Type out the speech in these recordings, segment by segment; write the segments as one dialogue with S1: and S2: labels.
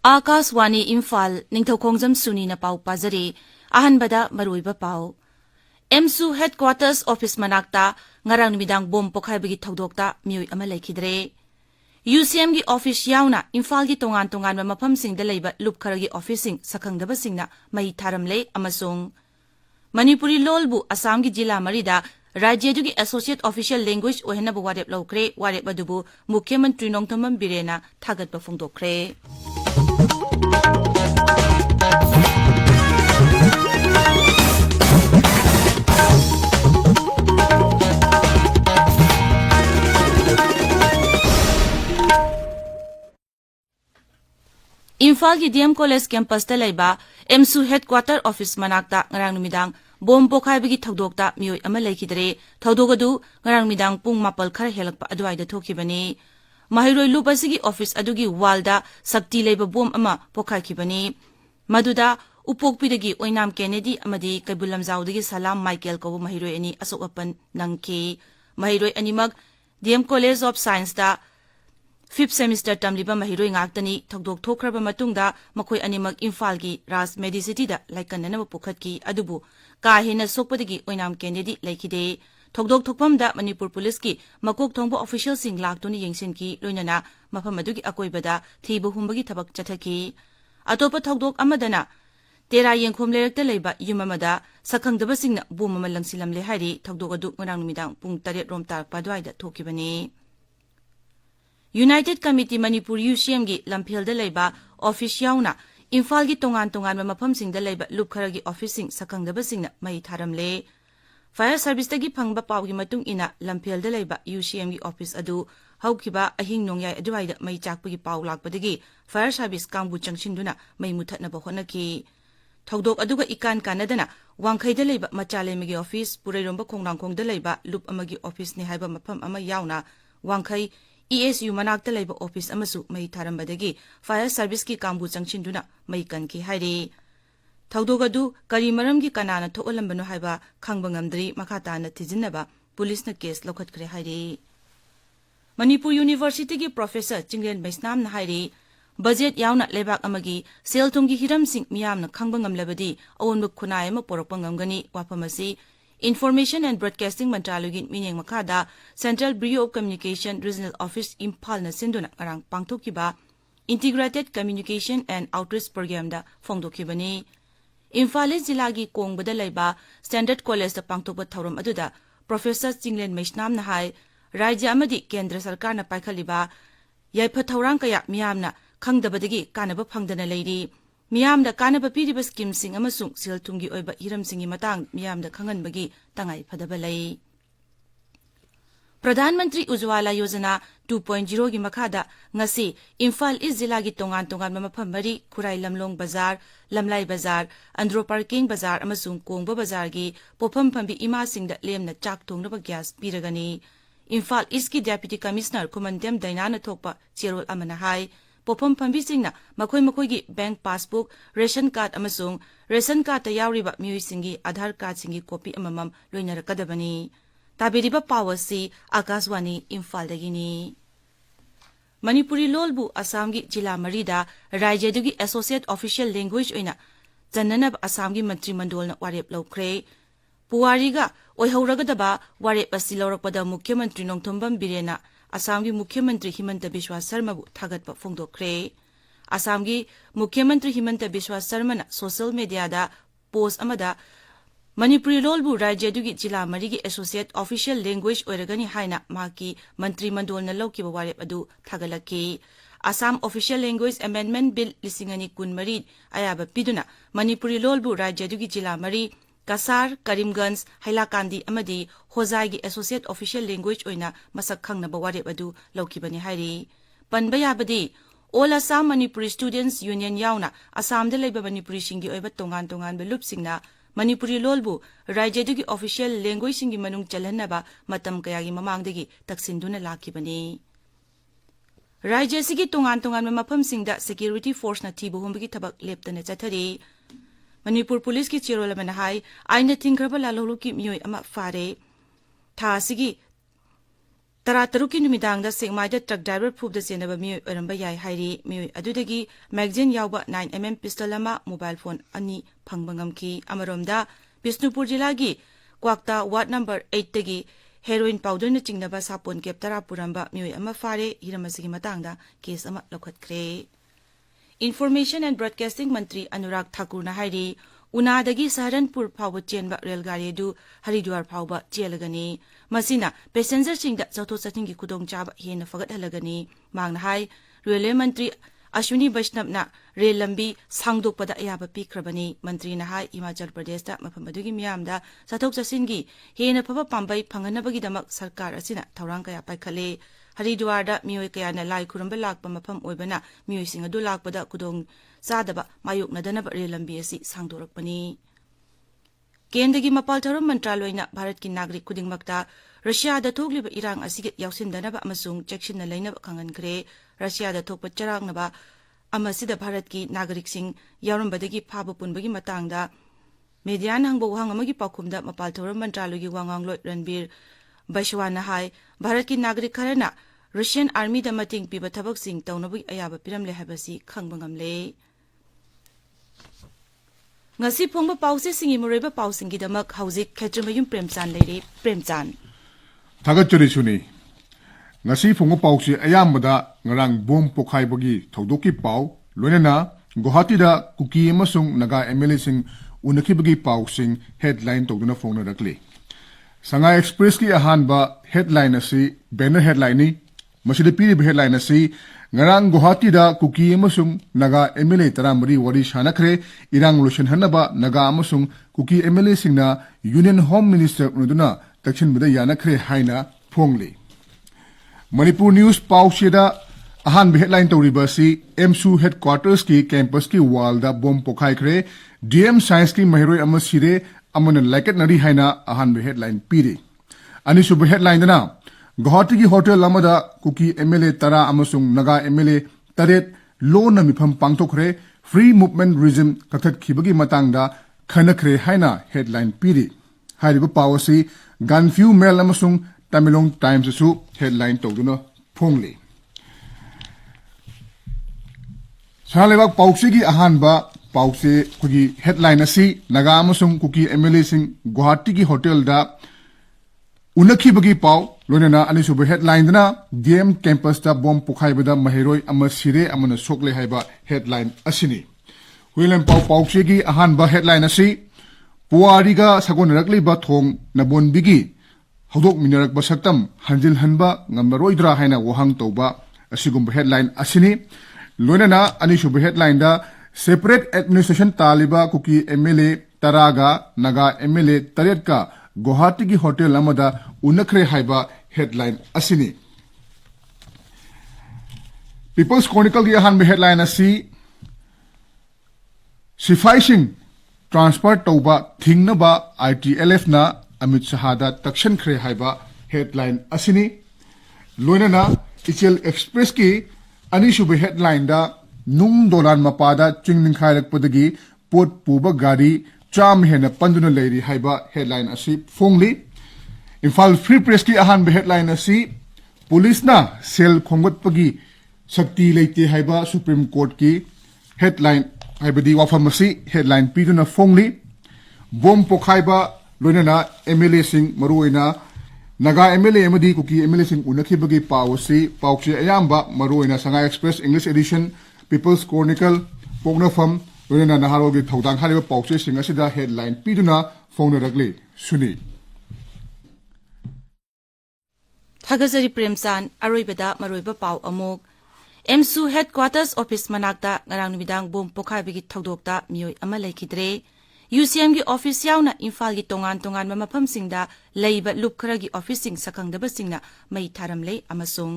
S1: Akaswani Imphal Ningthoukhongjam Suni na pau pazari ahanbada maruiba pau. MSU Headquarters Office manakta ngarang numidang bom pokhaibagi thodokta mioi ama laikhidre. UCM gi office yauna Imphal gi tongan mafamsingda leiba lupkharagi officing sakhangdabasingna mai tharamle amasung Manipuri lolbu Assam gi jila marida Rajya gi Associate Official Language ohenaba warep lokre warep adubu Mukhyamantri Nongthamam Birena thagatba phongdokre. Imphal gi DM College campus ta leiba MSU Headquarter Office manakta ngarang numidang bom pokhaibagi thodokta mioi ama laikhidre thodogadu ngarang midang pung mapal khara helakpa adwaida thokibani mahiroi lupasigi office adugi walda sakti leiba bom ama pokhaikibani maduda upokpidagi oinam Kennedy amadi Kaibulamjaudagi Salam Michael ko mahiroi ani asokapan nangki mahiroi animag DM College of Science da 5th semester tamliba mahiroi ngaktani thokdok thokraba matungda makhoi animag Imphal gi Ras Medicity da laikanna pukhatki adubu ka hena sokpadagi oinam Kennedy laikhide thokdok thokpam da Manipur Police ki makok thongbo official sing laktuni yengsinki loinana mafam adugi akoibada thibu humbagi thabak chathaki atopa thokdok amadana tera yengkhom lerekta leiba yumamada sakhangdaba singna bumama langsilamle hairi thokdok adu ngarang numidang pung 8 rom tarpa dwaida thokibani United Committee Manipur UCM gi Lamphel da leiba office yauna Imphal gi tongan mafam singda leiba lupkharagi officing sakhangdaba singna mai tharamle Fire Service tagi phangba pawgi matung ina Lamphel da leiba UCM gi office adu haukiba ahing nongyai adwaida mai chakpagi paw lakpadagi Fire Service kangbu changchinduna mai muthatna ba honaki thogdok aduga ikan kanadana wangkhaida leiba machalemigi office pureiromba khongnangkhong da leiba lup amagi office ni haiba mafam ama yauna wangkhai ESU manakta leiba office amasu mai tharambadagi Fire Service ki kangbu changchinduna mai kanki hairi thogdogadu kari maramgi kanana thoolambano haiba khangba ngamdri makhata na thijinaba police na case lokhatkre hairi Manipur University gi professor Chinglen Baisnam na hairi budget yauna lebak amagi sel thumgi hiram sing miyamna khangba ngamlabadi awonba khunai ma porokpa ngamgani wapamasi Information and Broadcasting Mantralugin mining makada Central Bureau of Communication Regional Office Imphal na sinduna arang pangthokiba Integrated Communication and Outreach Program da phongdokibani Imphal jilagi kongbada leiba Standard College da pangthokba thorom aduda Professor Chinglen Meisnam na hai Rajya amadi Kendra Sarkar na paikhaliba yaipa thorang kaya miyamna khangdabadagi kanaba phangdana leiri Miyamda kanaba piriba scheme sing amasung sel thumgi oiba hiram singi matang miyamda khanganbagi tangai phadaba lei Pradhan Mantri Ujwala Yojana 2.0 gi makhada ngasi Imphal is jila gi tongan mafam mari Khurai Lamlong Bazar Lamlai Bazar Andro Parking Bazar amasung Kongba Bazar gi pofam phambi ima singda lemna chak thongnaba gas piragani Imphal is ki Deputy Commissioner Kumandem Dainana thokpa cherol amana hai Pofam phambi singna makhoi gi bank passbook ration card amasung ration card ta yawriba miui singi Aadhaar card singi copy amamam loinarakadabani tabiriba powasi Akaswani Imphal dagini Manipuri lolbu Assam gi jila marida Rajya dugi Associate Official Language oina Jannanab Assam gi Mantri Mandol na warep lokre Puwariga oihauragadaba warep asi lawrakpada Mukhyamantri Nongthamam Birena Assam gi Mukhyamantri Himanta Biswa Sarma bu thagatpa phongdokre Assam gi Mukhyamantri Himanta Biswa Sarma na social media da post amada Manipuri lolbu Rajya dugi jila marigi Associate Official Language oiragani haina maki Mantri Mandol na lawkiba warep adu thagalaki Assam Official Language Amendment Bill 2023 ayaba piduna Manipuri lolbu Rajya dugi jila mari Kasar, Karimganj, Hailakandi amadi Hozai gi Associate Official Language oina masak khangnaba warep adu laukibani hairi panba yabadi All Assam Manipuri Students Union yauna Assam da leiba Manipuri singi oiba tongan be lupsingna Manipuri lolbu Rajya dugi Official Language singi manung chalhanaba matam kayagi mamangdagi taksinduna lakibani Rajya sigi tongan mafam singda security force na thibu humbagi thabak leptana chathari Manipur Police ki cherol amana hai aina thingkraba lalolu ki mioi ama fare tha sigi तरातरुकी नुमिदांगदा सेगमाइदा truck driver फूबदा चेनबा मियोय ओरंबा याय हाइरी मियोय अदुदगी मैगजीन यावबा 9mm पिस्टल अमा मोबाइल फोन अनि फंगबा ngamki अमरोमदा बिष्णुपुर जिलागी क्वाक्ता वार्ड नंबर 8 तगी हेरोइन पाउडर न चिंगनबा सापोन केप तरा पुरंबा मियोय अमा फारे हिरमसिगी मतांगदा केस अमा लखतख्रे इन्फॉर्मेशन एंड ब्रॉडकास्टिंग मंत्री अनुराग ठाकुर न हाइरी उनादगी सहारनपुर फाउब चेनबा रेलगाड़ी दु हरिद्वार फाउब चेलगनी मसिना पैसेंजर सिंगदा चौथो चथिंग की खुदोंग चाब हेन फगत हलगनी मांगना हाई रेलवे मंत्री अश्विनी वैष्णवना रेल लंबी सांगदोकपदा अयाबा पीख्रबनी मंत्री न हाई हिमाचल प्रदेश दा मफम अदुगी मियामदा चथोक चसिनगी हेन फब पांबई फंगनबगीदमक सरकार असिना थौरांग कया पाइखले हरिद्वारदा मियोय कयाना लाई खुरंबा लाकपा मफम ओइबना मियोय सिंग अदु लाकपदा खुदोंग चादबा मायोकनदनबा रेल लंबी असि सांगदोरकपनी केंद्र मपाल थौरम मंत्रालयना भारत की नागरिक खुदिंगमक्ता रशियादा थोकलिबा इरांग असिगे यावसिनदनबा अमसुंग चेक्सिनना लैनबा खंगनख्रे रशियादा थोकपा चरांगनबा अमसिदा भारत की नागरिक सिंग यावरंबदगी फाबा पुनबगी मतांगदा मीडिया हंगबो वहांग अमगी पाखुमदा मपाल थौरम मंत्रालयगी वांगांगलोय रणबीर बैशवाना हाय भारत की नागरिक खरना रशियन आर्मी दा मतिंग पिबा थबक सिंग तौनबगी अयाबा पिरमले हाबसी खंगबा ngamle ngasi phongba pause singi mureba pausingi damak hauzik khetrimayum premchan leire premchan
S2: Thagatchari Suni ngasi phongba pause ayambada ngarang bom pokhaibagi thaudoki pau loinana Guwahati da kuki amasung naga MLA sing unakhibagi pau sing headline tawduna phongna rakli Shanghai Express ki ahanba headline asi banner headline ni masida piri headline asi ngarang Guwahati da kuki amasung naga MLA taramari wari shanakre irang lotion hanaba naga amasung kuki MLA singna Union Home Minister unaduna takshin bida yanakre haina phongli Manipur News Pausheda ahan headline tawriba si MSU headquarters ki campus ki wall da bomb pokhai kre DM science ki mahiroi amasire amana laket nari haina ahan headline piri ani sub headline dana Guwahati ki hotel lamada kuki MLA tara amasung naga MLA taret loan na mifam pangtokre free movement regime kakhat khibagi matangda khanakre haina headline piri hariba policy ganfew mail amasung Tamilong Times su headline tawduna phongli Salebak pause gi ahanba pause kugi headline asi naga amasung kuki MLA sing Guwahati ki hotel da unakhibagi pau loinana anisuba headline dana DM campus da bomb pokhaibada mahiroi amasire amana sokle haiba headline asini William pau pause gi ahanba headline asi puariga sagonarakli ba thong nabon bigi hodok minarak basaktam hanjil hanba ngamroidra haina wahang toba asigum headline asini loinana anisuba headline da separate administration taliba kuki MLA taraga naga MLA taretka Guwahati ki hotel amada unakhre haiba headline asini People's Chronicle ki ahan headline asi Sufficing transfer tauba thingnaba ITLF na Amit Shahada takshan khre haiba headline asini loinana Ichel Express ki anishuba headline da nung dolan mapada chingning khairak padagi pot puba gari cham hena panduna leiri haiba headline asi phongli Imphal Free Press ki ahan headline asi police na sel khongbat pagi sakti leite haiba Supreme Court ki headline haibadi wafam asi headline piduna phongli bom pokhaiba loinana MLA sing maruina naga MLA amadi kuki MLA sing unakhibagi pawasi pawche ayamba maruina Shanghai Express English edition People's Chronicle pognafam loinana naharogi thaudang hariba pawche sing asida headline piduna phongna rakli suni
S1: Thagazari Premchan aroibada maroiba pau amok MSU headquarters office manakta ngarang numidang bom pokhaibagi thaudokta miyoi ama laikhidre UCM gi office yauna Imphal gi tongan mafam singda leiba lup khara gi office sing sakangdaba singna mai tharamle amasung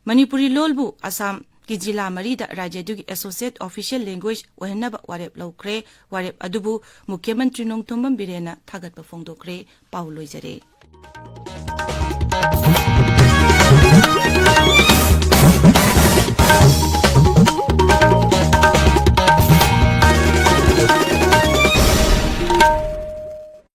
S1: Manipuri lolbu Assam ki jila marida rajyadugi associate official language wahenaba warep laukre warep adubu Mukhya Mantri Nongthombam Birena thagatpa phongdokre pauloi jare